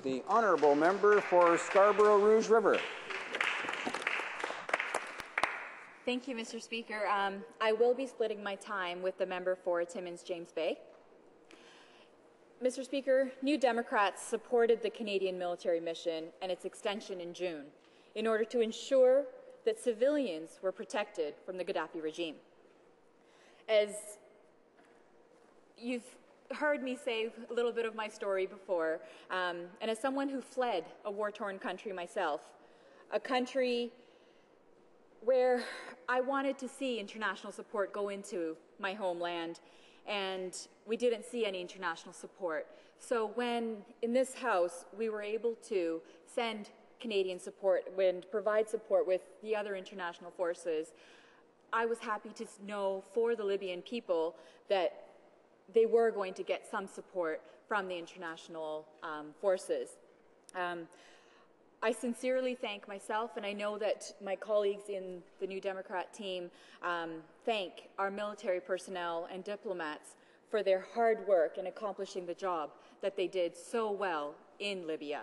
The honourable member for Scarborough Rouge River. Thank you, Mr. Speaker. I will be splitting my time with the member for Timmins James Bay. Mr. Speaker, New Democrats supported the Canadian military mission and its extension in June in order to ensure that civilians were protected from the Gaddafi regime. As you've heard me say a little bit of my story before, and as someone who fled a war-torn country myself, a country where I wanted to see international support go into my homeland, and we didn't see any international support. So when, in this House, we were able to send Canadian support and provide support with the other international forces, I was happy to know for the Libyan people that they were going to get some support from the international forces. I sincerely thank myself, and I know that my colleagues in the New Democrat team thank our military personnel and diplomats for their hard work in accomplishing the job that they did so well in Libya.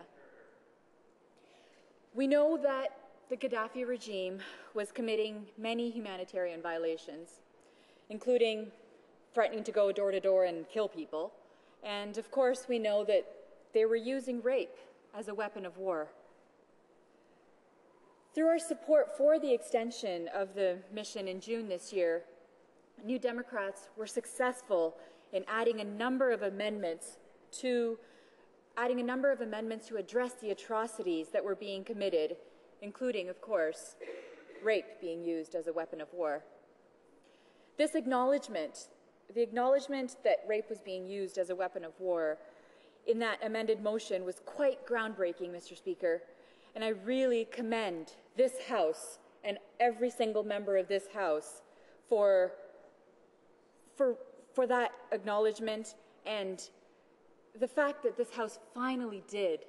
We know that the Gaddafi regime was committing many humanitarian violations, including threatening to go door to door and kill people. And of course, we know that they were using rape as a weapon of war. Through our support for the extension of the mission in June this year, New Democrats were successful in adding a number of amendments to address the atrocities that were being committed, including, of course, rape being used as a weapon of war. This acknowledgement, the acknowledgement that rape was being used as a weapon of war in that amended motion was quite groundbreaking, Mr. Speaker, and I really commend this House and every single member of this House for that acknowledgement and the fact that this House finally did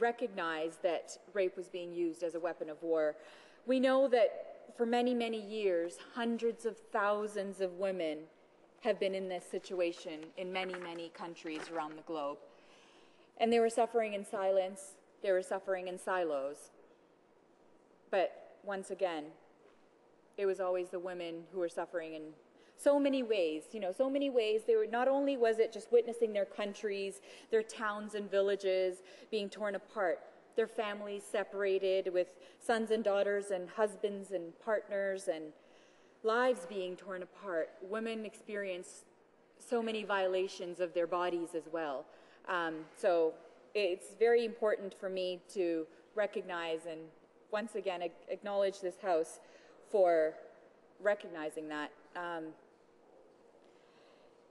recognize that rape was being used as a weapon of war. We know that for many, many years, hundreds of thousands of women have been in this situation in many, many countries around the globe. And they were suffering in silence, they were suffering in silos. But once again, it was always the women who were suffering in so many ways, so many ways. They were, not only was it just witnessing their countries, their towns and villages being torn apart, their families separated with sons and daughters and husbands and partners and lives being torn apart. Women experience so many violations of their bodies as well. So it's very important for me to recognize and once again acknowledge this House for recognizing that.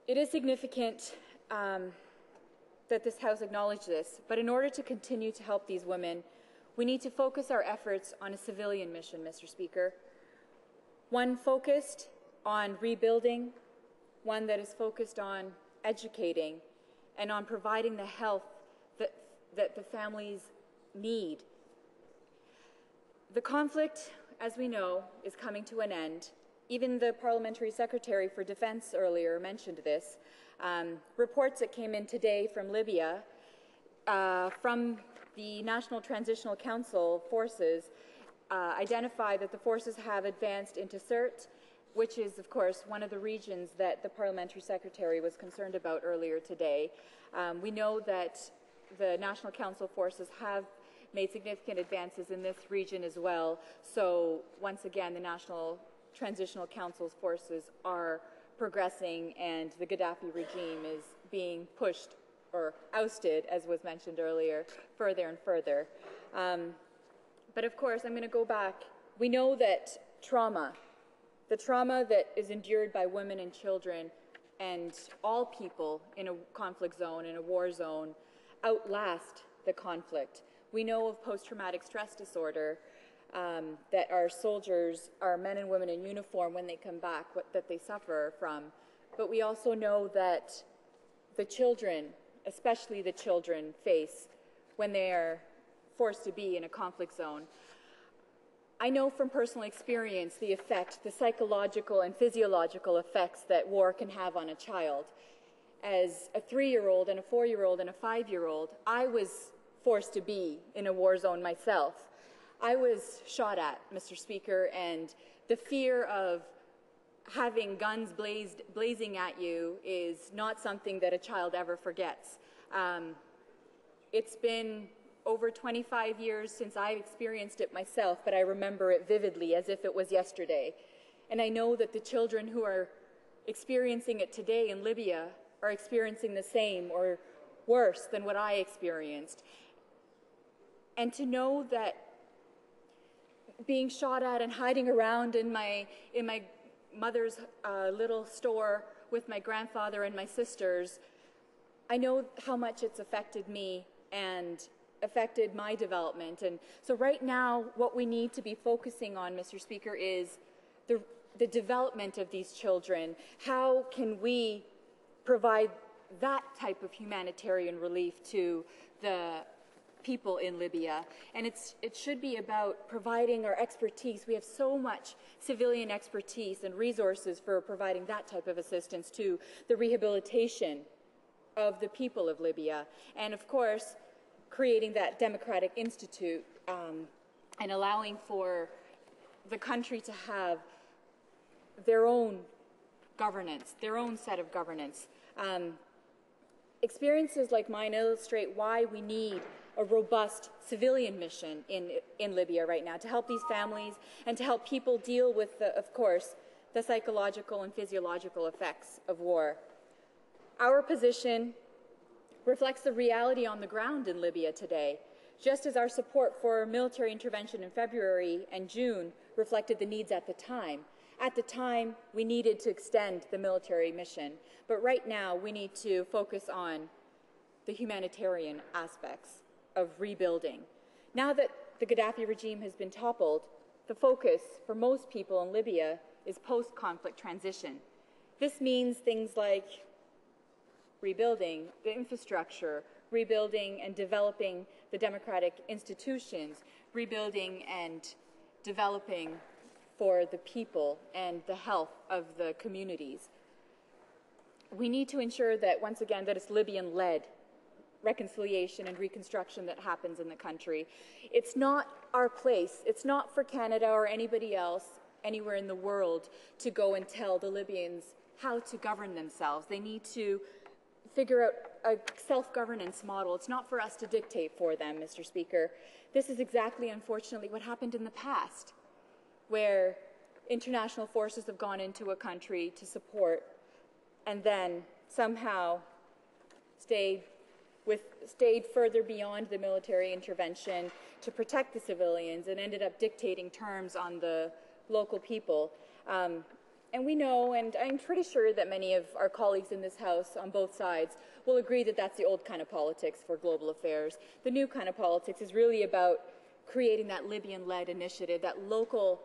It is significant that this House acknowledge this, but in order to continue to help these women, we need to focus our efforts on a civilian mission, Mr. Speaker. One focused on rebuilding, one that is focused on educating, and on providing the health that the families need. The conflict, as we know, is coming to an end. Even the Parliamentary Secretary for Defence earlier mentioned this. Reports that came in today from Libya, from the National Transitional Council forces, identify that the forces have advanced into Sirte, which is, of course, one of the regions that the Parliamentary Secretary was concerned about earlier today. We know that the National Council forces have made significant advances in this region as well. So, once again, the National Transitional Council's forces are progressing and the Gaddafi regime is being pushed or ousted, as was mentioned earlier, further and further. But of course, I'm going to go back. We know that the trauma that is endured by women and children and all people in a conflict zone, in a war zone, outlast the conflict. We know of post-traumatic stress disorder, that our soldiers, our men and women in uniform, when they come back, that they suffer from. But we also know that the children, especially the children, face when they are forced to be in a conflict zone. I know from personal experience the effect, the psychological and physiological effects that war can have on a child. As a 3-year-old and a 4-year-old and a 5-year-old, I was forced to be in a war zone myself. I was shot at, Mr. Speaker, and the fear of having guns blazing at you is not something that a child ever forgets. It's been over 25 years since I experienced it myself, but I remember it vividly as if it was yesterday. And I know that the children who are experiencing it today in Libya are experiencing the same or worse than what I experienced. And to know that being shot at and hiding around in my mother's little store with my grandfather and my sisters, I know how much it's affected me and affected my development. And so right now, what we need to be focusing on, Mr. Speaker, is the development of these children. How can we provide that type of humanitarian relief to the people in Libya? And it should be about providing our expertise. We have so much civilian expertise and resources for providing that type of assistance to the rehabilitation of the people of Libya. And of course, creating that democratic institute and allowing for the country to have their own governance, their own set of governance. Experiences like mine illustrate why we need a robust civilian mission in Libya right now to help these families and to help people deal with, of course, the psychological and physiological effects of war. Our position reflects the reality on the ground in Libya today, just as our support for military intervention in February and June reflected the needs at the time. At the time, we needed to extend the military mission, but right now we need to focus on the humanitarian aspects of rebuilding. Now that the Gaddafi regime has been toppled, the focus for most people in Libya is post-conflict transition. This means things like rebuilding the infrastructure, rebuilding and developing the democratic institutions, rebuilding and developing for the people and the health of the communities. We need to ensure that, once again, that it's Libyan-led reconciliation and reconstruction that happens in the country. It's not our place. It's not for Canada or anybody else anywhere in the world to go and tell the Libyans how to govern themselves. They need to figure out a self-governance model. It's not for us to dictate for them, Mr. Speaker. This is exactly, unfortunately, what happened in the past, where international forces have gone into a country to support and then somehow stayed further beyond the military intervention to protect the civilians and ended up dictating terms on the local people. And we know, and I'm pretty sure that many of our colleagues in this House on both sides will agree that that's the old kind of politics for global affairs. The new kind of politics is really about creating that Libyan-led initiative, that local-led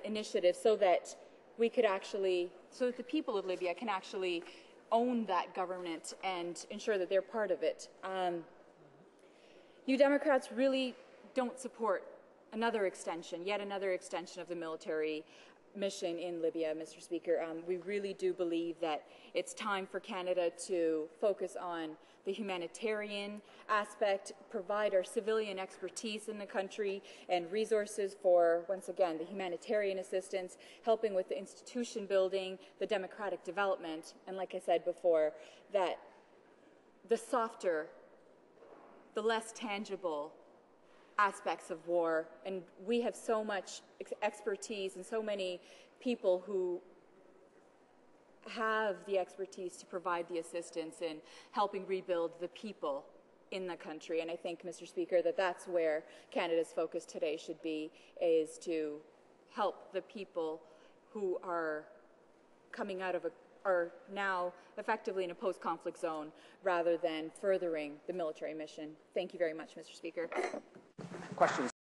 initiative, so that we could actually, so that the people of Libya can actually own that government and ensure that they're part of it. You Democrats really don't support yet another extension of the military mission in Libya, Mr. Speaker. We really do believe that it's time for Canada to focus on the humanitarian aspect, provide our civilian expertise in the country and resources for, once again, the humanitarian assistance, helping with the institution building, the democratic development, and like I said before, that the softer, the less tangible aspects of war, and we have so much expertise and so many people who have the expertise to provide the assistance in helping rebuild the people in the country. And I think, Mr. Speaker, that that's where Canada's focus today should be, is to help the people who are coming out of are now effectively in a post-conflict zone rather than furthering the military mission. Thank you very much, Mr. Speaker. Questions?